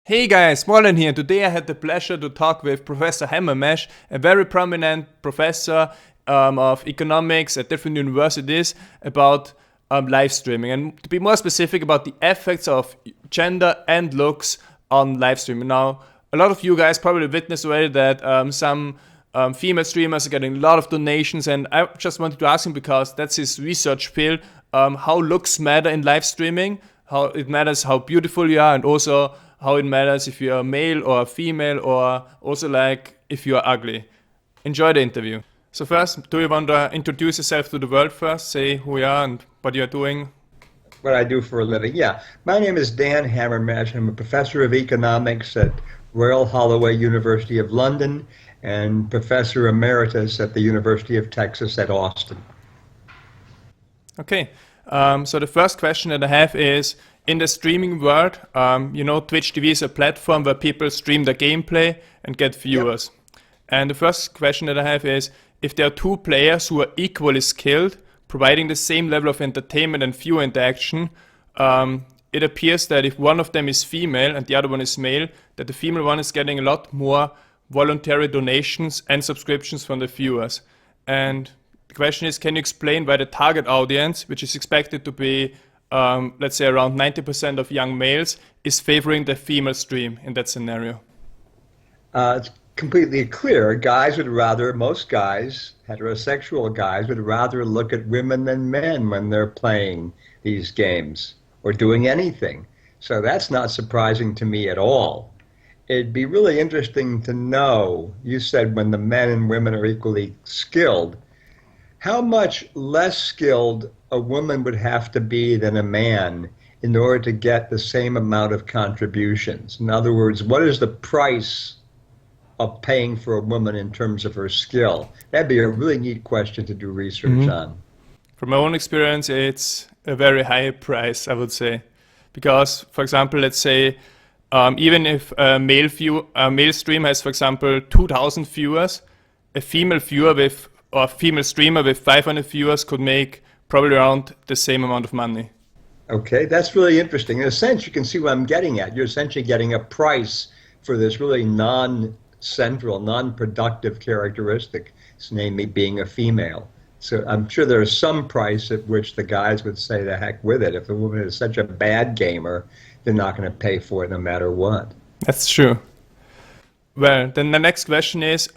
Hey guys, Marlon here. Today I had the pleasure to talk with Professor Hamermesh, a very prominent professor of economics at different universities about live streaming, and to be more specific about the effects of gender and looks on live streaming. Now, a lot of you guys probably witnessed already that some female streamers are getting a lot of donations, and I just wanted to ask him, because that's his research field, how looks matter in live streaming, how it matters how beautiful you are, and also how it matters if you're a male or a female, or also like if you're ugly. Enjoy the interview. So first, do you want to introduce yourself to the world first? Say who you are and what you're doing. What I do for a living. Yeah, my name is Dan Hamermesh. I'm a professor of economics at Royal Holloway University of London and professor emeritus at the University of Texas at Austin. Okay, so the first question that I have is, in the streaming world, Twitch TV is a platform where people stream their gameplay and get viewers. Yep. And the first question that I have is, if there are two players who are equally skilled, providing the same level of entertainment and viewer interaction, it appears that if one of them is female and the other one is male, that the female one is getting a lot more voluntary donations and subscriptions from the viewers. And the question is, can you explain why the target audience, which is expected to be, let's say around 90% of young males, is favoring the female stream in that scenario? It's completely clear. Most guys, heterosexual guys, would rather look at women than men when they're playing these games or doing anything. So that's not surprising to me at all. It'd be really interesting to know, you said when the men and women are equally skilled, how much less skilled a woman would have to be than a man in order to get the same amount of contributions. In other words, what is the price of paying for a woman in terms of her skill? That'd be a really neat question to do research on. From my own experience, it's a very high price, I would say. Because, for example, let's say, even if a male stream has, for example, 2,000 viewers, a female streamer with 500 viewers could make probably around the same amount of money. Okay, that's really interesting. In a sense, you can see what I'm getting at. You're essentially getting a price for this really non-central, non-productive characteristic, namely being a female. So I'm sure there's some price at which the guys would say the heck with it. If the woman is such a bad gamer, they're not going to pay for it no matter what. That's true. Well, then the next question is,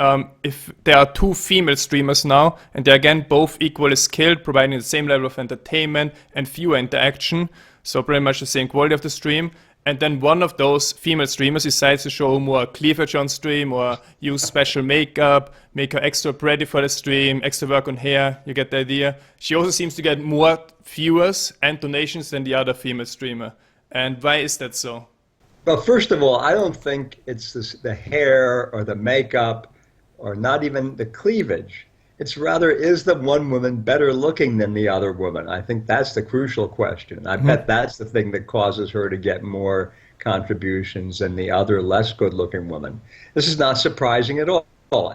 if there are two female streamers now, and they're again both equally skilled, providing the same level of entertainment and viewer interaction, so pretty much the same quality of the stream, and then one of those female streamers decides to show more cleavage on stream or use special makeup, make her extra pretty for the stream, extra work on hair, you get the idea. She also seems to get more viewers and donations than the other female streamer. And why is that so? Well, first of all, I don't think it's the hair or the makeup or not even the cleavage. It's rather, is the one woman better looking than the other woman? I think that's the crucial question. I bet that's the thing that causes her to get more contributions than the other less good looking woman. This is not surprising at all.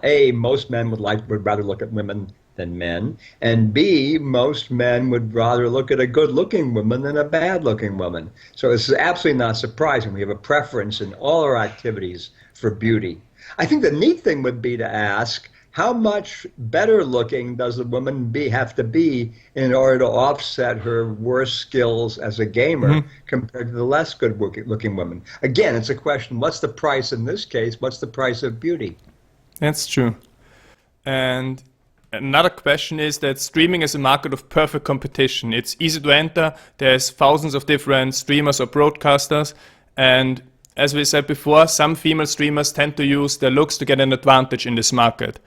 A, most men would rather look at women than men, and B, most men would rather look at a good-looking woman than a bad-looking woman. So this is absolutely not surprising. We have a preference in all our activities for beauty. I think the neat thing would be to ask, how much better looking does a woman have to be in order to offset her worse skills as a gamer compared to the less good looking woman? Again, it's a question, what's the price in this case? What's the price of beauty? That's true. And another question is that streaming is a market of perfect competition. It's easy to enter. There's thousands of different streamers or broadcasters. And as we said before, some female streamers tend to use their looks to get an advantage in this market.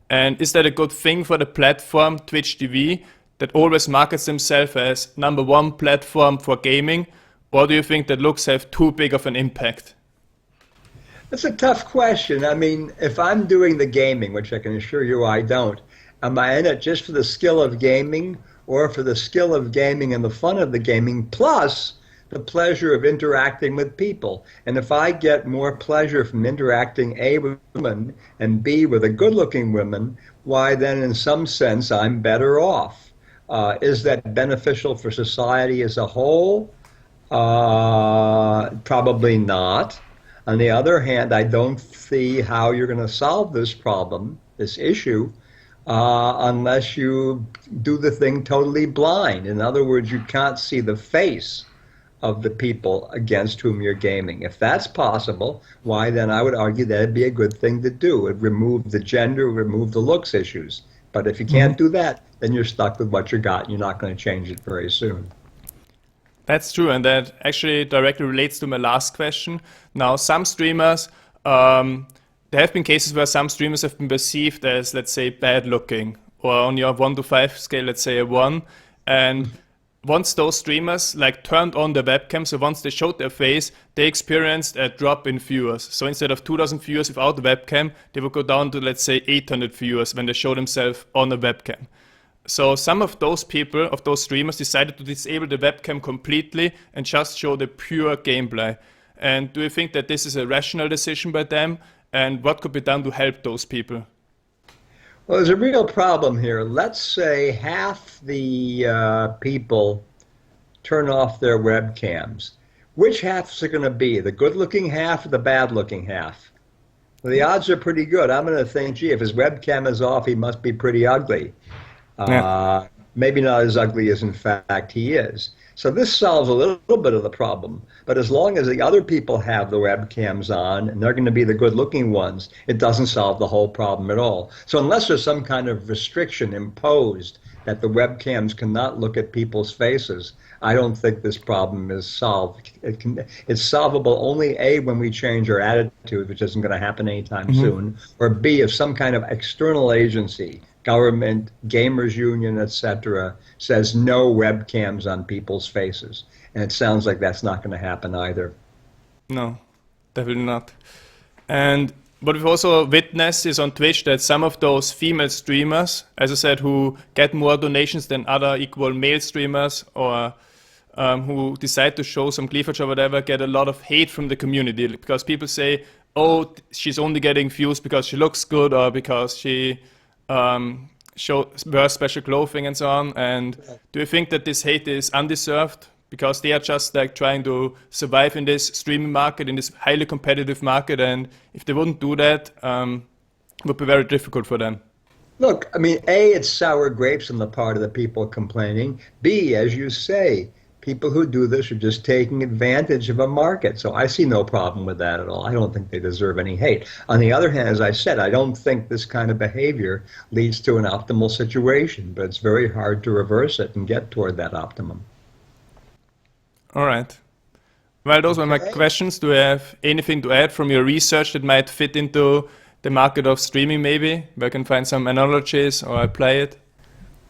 And is that a good thing for the platform Twitch TV that always markets themselves as #1 platform for gaming? Or do you think that looks have too big of an impact? That's a tough question. I mean, if I'm doing the gaming, which I can assure you I don't, am I in it just for the skill of gaming or for the skill of gaming and the fun of the gaming plus the pleasure of interacting with people? And if I get more pleasure from interacting A, with women and B, with a good-looking woman, why then in some sense I'm better off. Is that beneficial for society as a whole? Probably not. On the other hand, I don't see how you're going to solve this problem, this issue, unless you do the thing totally blind. In other words, you can't see the face of the people against whom you're gaming. If that's possible, why then I would argue that'd be a good thing to do. It remove the gender, remove the looks issues. But if you can't do that, then you're stuck with what you got, and you're not going to change it very soon. That's true, and that actually directly relates to my last question. Now, some streamers, there have been cases where some streamers have been perceived as, let's say, bad looking, or on your 1 to 5 scale, let's say a 1. And once those streamers like turned on the webcam, so once they showed their face, they experienced a drop in viewers. So instead of 2,000 viewers without the webcam, they would go down to, let's say, 800 viewers when they show themselves on a webcam. So some of those people, of those streamers, decided to disable the webcam completely and just show the pure gameplay. And do you think that this is a rational decision by them? And what could be done to help those people? Well, there's a real problem here. Let's say half the people turn off their webcams. Which half is it going to be? The good-looking half or the bad-looking half? Well, the odds are pretty good. I'm going to think, gee, if his webcam is off, he must be pretty ugly. Maybe not as ugly as in fact he is. So this solves a little bit of the problem. But as long as the other people have the webcams on and they're going to be the good-looking ones, it doesn't solve the whole problem at all. So unless there's some kind of restriction imposed that the webcams cannot look at people's faces, I don't think this problem is solved. It's solvable only A, when we change our attitude, which isn't going to happen anytime soon, or B, if some kind of external agency, government, gamers union, etc., says no webcams on people's faces. And it sounds like that's not going to happen either. No, definitely not. And what we've also witnessed is on Twitch that some of those female streamers, as I said, who get more donations than other equal male streamers, or who decide to show some cleavage or whatever, get a lot of hate from the community, because people say, oh, she's only getting views because she looks good, or because she wears special clothing and so on. And do you think that this hate is undeserved, because they are just like trying to survive in this streaming market, in this highly competitive market, and if they wouldn't do that, it would be very difficult for them? Look, I mean, A, it's sour grapes on the part of the people complaining. B, as you say, people who do this are just taking advantage of a market. So I see no problem with that at all. I don't think they deserve any hate. On the other hand, as I said, I don't think this kind of behavior leads to an optimal situation, but it's very hard to reverse it and get toward that optimum. All right. Well, those were my questions. Do you have anything to add from your research that might fit into the market of streaming, maybe, where I can find some analogies or apply it?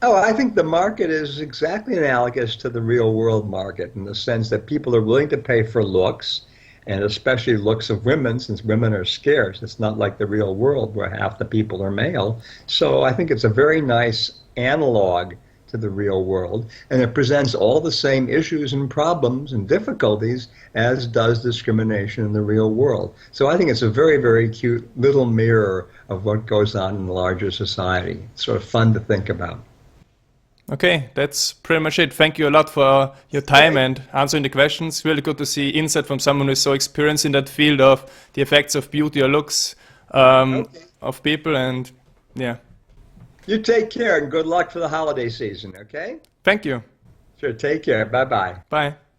Oh, I think the market is exactly analogous to the real world market, in the sense that people are willing to pay for looks, and especially looks of women, since women are scarce. It's not like the real world where half the people are male. So I think it's a very nice analog to the real world, and it presents all the same issues and problems and difficulties as does discrimination in the real world. So I think it's a very, very cute little mirror of what goes on in the larger society. It's sort of fun to think about. Okay, that's pretty much it. Thank you a lot for your time and answering the questions. Really good to see insight from someone who's so experienced in that field of the effects of beauty or looks of people. And yeah. You take care and good luck for the holiday season, okay? Thank you. Sure, take care. Bye-bye. Bye.